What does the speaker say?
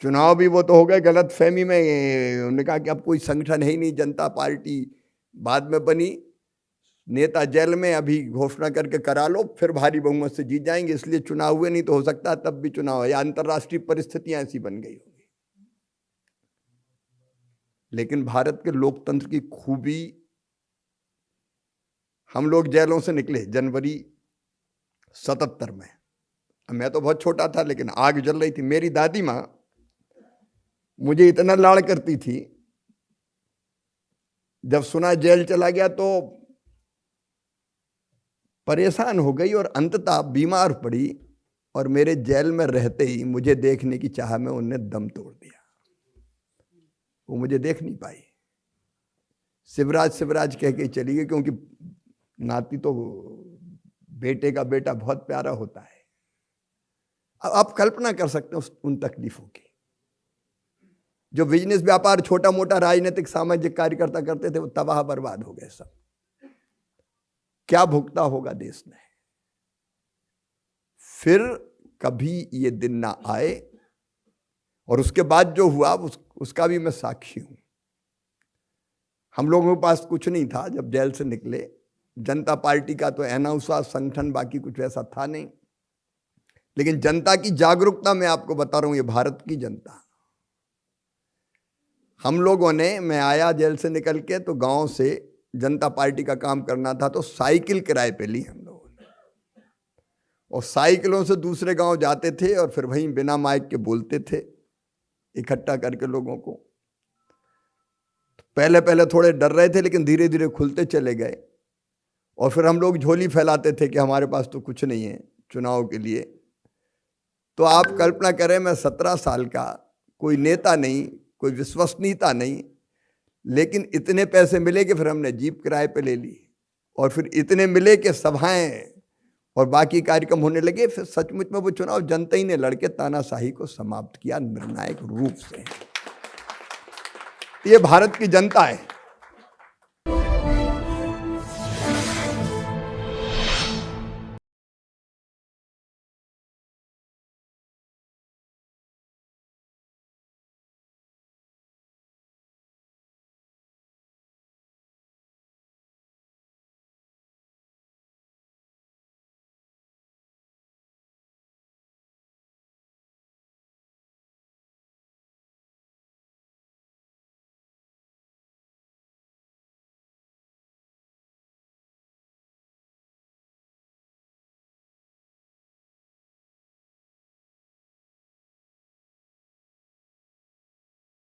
चुनाव भी वो तो हो गए गलत फहमी में। उन्होंने कहा कि अब कोई संगठन है ही नहीं, जनता पार्टी बाद में बनी, नेता जेल में, अभी घोषणा करके करा लो, फिर भारी बहुमत से जीत जाएंगे, इसलिए चुनाव हुए, नहीं तो हो सकता है तब भी चुनाव है, या अंतर्राष्ट्रीय परिस्थितियां ऐसी बन गई होगी। लेकिन भारत के लोकतंत्र की खूबी, हम लोग जेलों से निकले जनवरी 77 में। मैं तो बहुत छोटा था, लेकिन आग जल रही थी। मेरी दादी माँ मुझे इतना लाड़ करती थी, जब सुना जेल चला गया तो परेशान हो गई और अंततः बीमार पड़ी, और मेरे जेल में रहते ही मुझे देखने की चाह में उनने दम तोड़ दिया। वो मुझे देख नहीं पाई, शिवराज शिवराज कह के चली गई, क्योंकि नाती तो बेटे का बेटा बहुत प्यारा होता है। अब आप कल्पना कर सकते हैं उन तकलीफों की। जो बिजनेस व्यापार छोटा मोटा राजनीतिक सामाजिक कार्यकर्ता करते थे, वो तबाह बर्बाद हो गए सब। क्या भुगता होगा देश ने। फिर कभी ये दिन ना आए, और उसके बाद जो हुआ उसका भी मैं साक्षी हूं। हम लोगों के पास कुछ नहीं था जब जेल से निकले। जनता पार्टी का तो अनाउंसा संगठन, बाकी कुछ वैसा था नहीं। लेकिन जनता की जागरूकता, मैं आपको बता रहा हूं, ये भारत की जनता। हम लोगों ने, मैं आया जेल से निकल के तो गांव से जनता पार्टी का काम करना था, तो साइकिल किराए पे ली हम लोगों ने, और साइकिलों से दूसरे गांव जाते थे, और फिर वहीं बिना माइक के बोलते थे इकट्ठा करके लोगों को। पहले पहले थोड़े डर रहे थे, लेकिन धीरे धीरे खुलते चले गए। और फिर हम लोग झोली फैलाते थे कि हमारे पास तो कुछ नहीं है चुनाव के लिए। तो आप कल्पना करें, मैं 17 साल का, कोई नेता नहीं, कोई विश्वसनीयता नहीं, लेकिन इतने पैसे मिले कि फिर हमने जीप किराए पे ले ली, और फिर इतने मिले कि सभाएं और बाकी कार्यक्रम होने लगे। फिर सचमुच में वो चुनाव जनता ही ने लड़के तानाशाही को समाप्त किया निर्णायक रूप से। ये भारत की जनता है।